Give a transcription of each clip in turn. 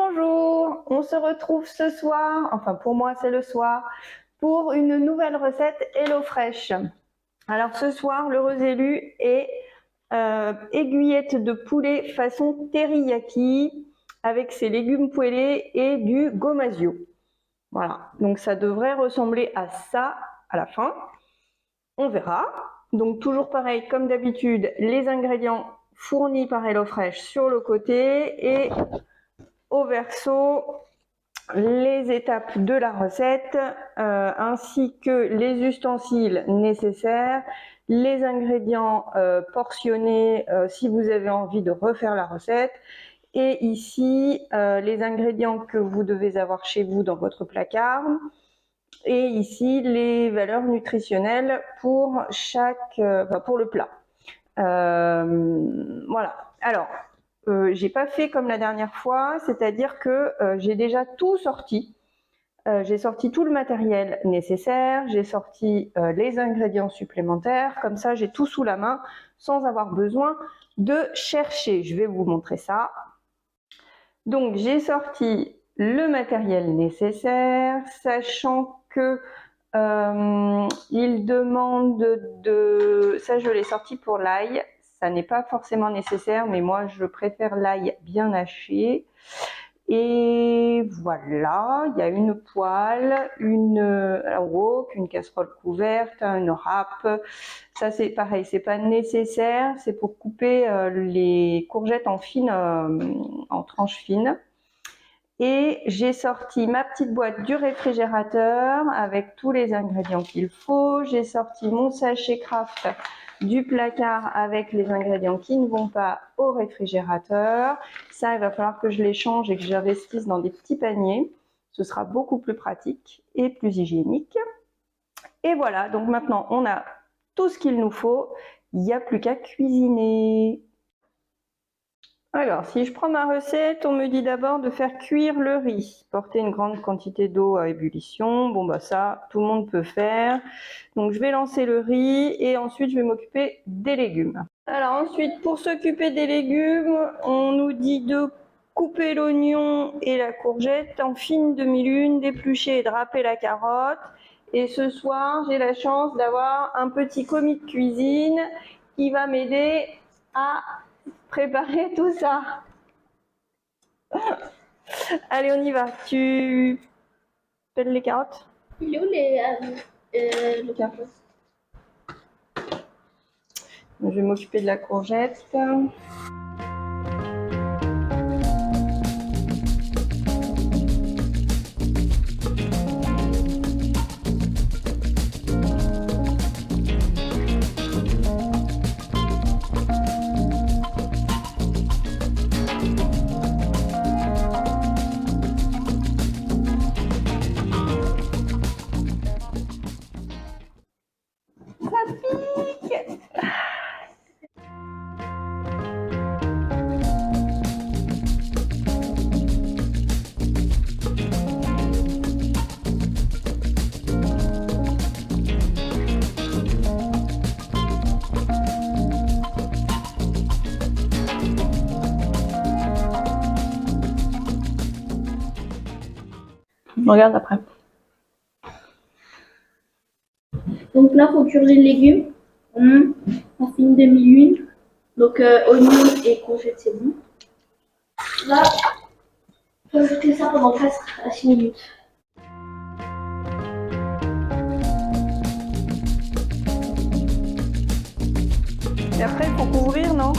Bonjour, on se retrouve ce soir, enfin pour moi c'est le soir, pour une nouvelle recette HelloFresh. Alors ce soir, l'heureux élu est aiguillette de poulet façon teriyaki avec ses légumes poêlés et du gomasio. Voilà, donc ça devrait ressembler à ça à la fin. On verra. Donc toujours pareil, comme d'habitude, les ingrédients fournis par HelloFresh sur le côté et au verso les étapes de la recette ainsi que les ustensiles nécessaires, les ingrédients portionnés si vous avez envie de refaire la recette, et ici les ingrédients que vous devez avoir chez vous dans votre placard, et ici les valeurs nutritionnelles pour chaque pour le plat. Voilà. Alors j'ai pas fait comme la dernière fois, c'est-à-dire que j'ai déjà tout sorti. J'ai sorti tout le matériel nécessaire, j'ai sorti les ingrédients supplémentaires, comme ça j'ai tout sous la main sans avoir besoin de chercher. Je vais vous montrer ça. Donc j'ai sorti le matériel nécessaire, sachant que il demande de... Ça je l'ai sorti pour l'ail. Ça n'est pas forcément nécessaire, mais moi je préfère l'ail bien haché. Et voilà, il y a une poêle, une wok, une casserole couverte, une râpe. Ça c'est pareil, c'est pas nécessaire, c'est pour couper les courgettes en fines, en tranches fines. Et j'ai sorti ma petite boîte du réfrigérateur avec tous les ingrédients qu'il faut. J'ai sorti mon sachet Kraft du placard avec les ingrédients qui ne vont pas au réfrigérateur. Ça, il va falloir que je les change et que j'investisse dans des petits paniers. Ce sera beaucoup plus pratique et plus hygiénique. Et voilà, donc maintenant on a tout ce qu'il nous faut. Il n'y a plus qu'à cuisiner. Alors, si je prends ma recette, on me dit d'abord de faire cuire le riz. Porter une grande quantité d'eau à ébullition. Bon, bah ça, tout le monde peut faire. Donc, je vais lancer le riz et ensuite, je vais m'occuper des légumes. Alors, ensuite, pour s'occuper des légumes, on nous dit de couper l'oignon et la courgette en fines demi-lunes, d'éplucher et de râper la carotte. Et ce soir, j'ai la chance d'avoir un petit commis de cuisine qui va m'aider à préparer tout ça. Allez, on y va. Tu pelles les carottes? Il est où le carotte? Je vais m'occuper de la courgette. Regarde après. Donc là, il faut cuire les légumes en fine demi-lune. Donc oignons et courgettes, c'est bon. Là, il faut ajouter ça pendant 4 à 6 minutes. Et après, il faut couvrir, non?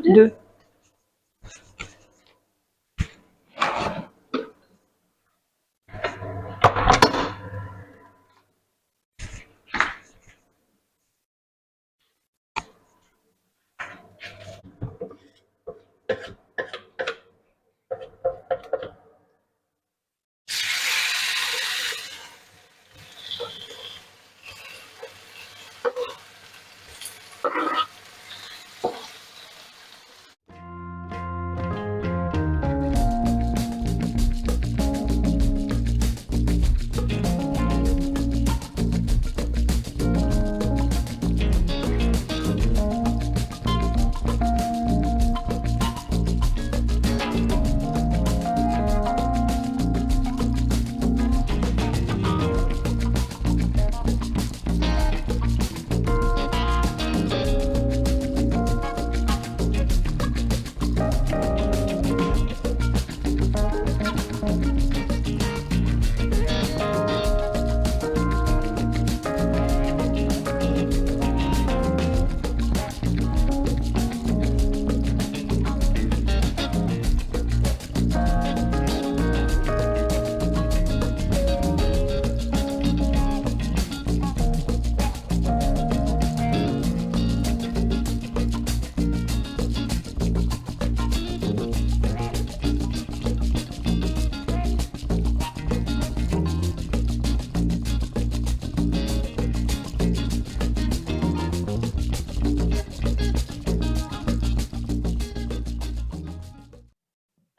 2.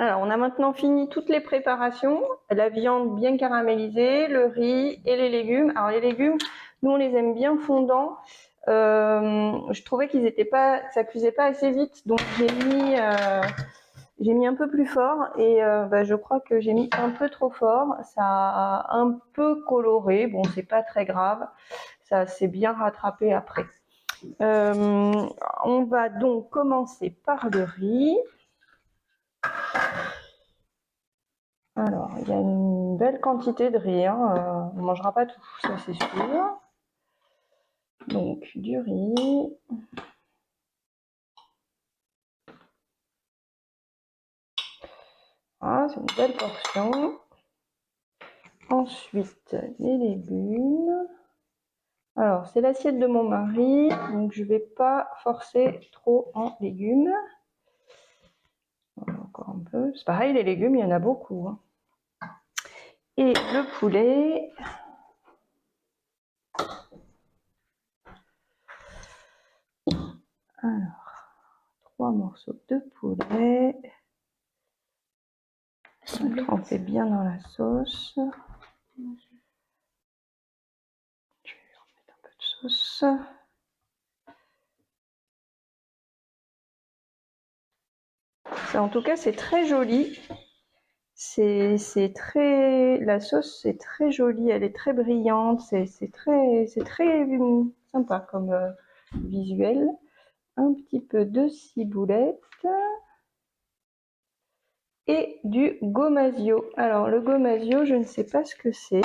Alors, on a maintenant fini toutes les préparations, la viande bien caramélisée, le riz et les légumes. Alors les légumes, nous on les aime bien fondants. Je trouvais qu'ils étaient pas, ça cuisait pas assez vite, donc j'ai mis un peu plus fort et je crois que j'ai mis un peu trop fort. Ça a un peu coloré, bon c'est pas très grave, ça s'est bien rattrapé après. On va donc commencer par le riz. Alors, il y a une belle quantité de riz, hein. On ne mangera pas tout, ça c'est sûr. Donc, du riz. Ah, c'est une belle portion. Ensuite, les légumes. Alors, c'est l'assiette de mon mari, donc je ne vais pas forcer trop en légumes. Encore un peu. C'est pareil, les légumes, il y en a beaucoup, hein. Et le poulet. Alors, 3 morceaux de poulet. Trempez bien dans la sauce. Je vais remettre un peu de sauce. En tout cas, c'est très joli. La sauce, c'est très joli. Elle est très brillante. C'est très sympa comme visuel. Un petit peu de ciboulette et du gomasio. Alors, le gomasio, je ne sais pas ce que c'est.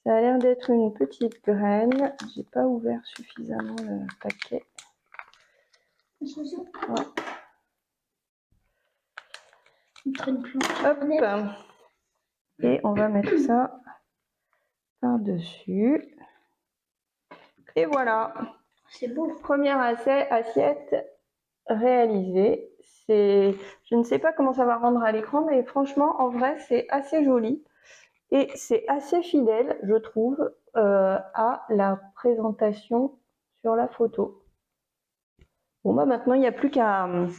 Ça a l'air d'être une petite graine. J'ai pas ouvert suffisamment le paquet. Ouais. Hop. Et on va mettre ça par-dessus. Et voilà. C'est beau. Première assiette réalisée. Je ne sais pas comment ça va rendre à l'écran, mais franchement, en vrai, c'est assez joli. Et c'est assez fidèle, je trouve, à la présentation sur la photo. Bon, bah maintenant, il n'y a plus qu'à manger.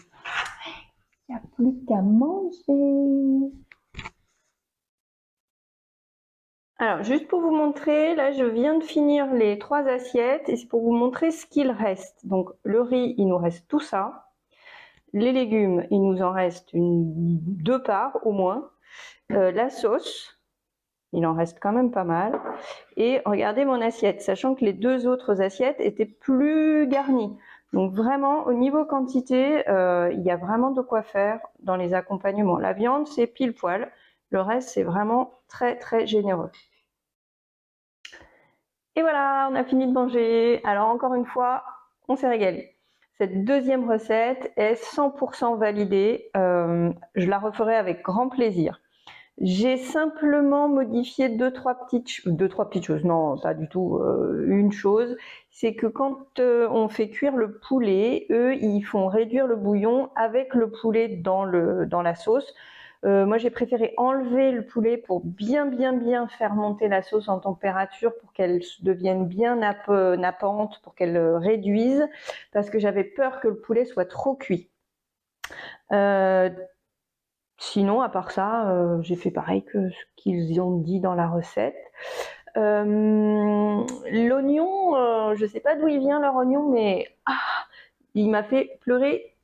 Alors, juste pour vous montrer, là, je viens de finir les 3 assiettes et c'est pour vous montrer ce qu'il reste. Donc, le riz, il nous reste tout ça. Les légumes, il nous en reste 2 parts au moins. La sauce, il en reste quand même pas mal. Et regardez mon assiette, sachant que les 2 autres assiettes étaient plus garnies. Donc vraiment, au niveau quantité, il y a vraiment de quoi faire dans les accompagnements. La viande, c'est pile poil. Le reste, c'est vraiment très, très généreux. Et voilà, on a fini de manger. Alors encore une fois, on s'est régalé. Cette deuxième recette est 100% validée. Je la referai avec grand plaisir. J'ai simplement modifié deux, trois petites choses. Non, pas du tout. Une chose, c'est que quand on fait cuire le poulet, eux, ils font réduire le bouillon avec le poulet dans la sauce. Moi, j'ai préféré enlever le poulet pour bien faire monter la sauce en température pour qu'elle devienne bien nappante, pour qu'elle réduise, parce que j'avais peur que le poulet soit trop cuit. Sinon, à part ça, j'ai fait pareil que ce qu'ils ont dit dans la recette. L'oignon, je sais pas d'où il vient leur oignon, mais il m'a fait pleurer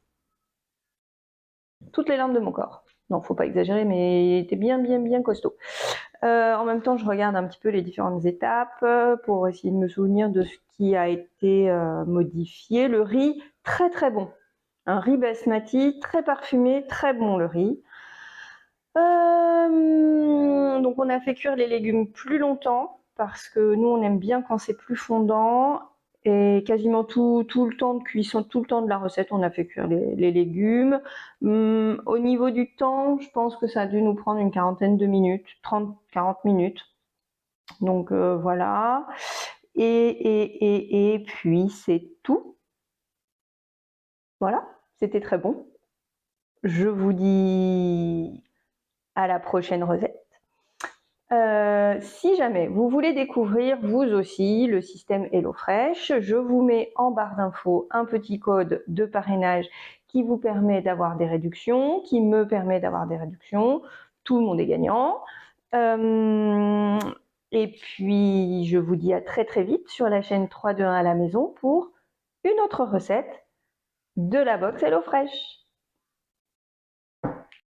toutes les larmes de mon corps. Non, faut pas exagérer, mais il était bien costaud. En même temps, je regarde un petit peu les différentes étapes pour essayer de me souvenir de ce qui a été modifié. Le riz, très bon. Un riz basmati, très parfumé, très bon le riz. Donc on a fait cuire les légumes plus longtemps parce que nous on aime bien quand c'est plus fondant, et quasiment tout le temps de cuisson, tout le temps de la recette on a fait cuire les légumes. Au niveau du temps, je pense que ça a dû nous prendre une quarantaine de minutes, 30-40 minutes. Donc voilà, et puis c'est tout. Voilà, c'était très bon. Je vous dis à la prochaine recette. Si jamais vous voulez découvrir vous aussi le système HelloFresh, je vous mets en barre d'infos un petit code de parrainage qui vous permet d'avoir des réductions, qui me permet d'avoir des réductions. Tout le monde est gagnant. Et puis, je vous dis à très vite sur la chaîne 3, 2, 1 à la maison pour une autre recette de la box HelloFresh.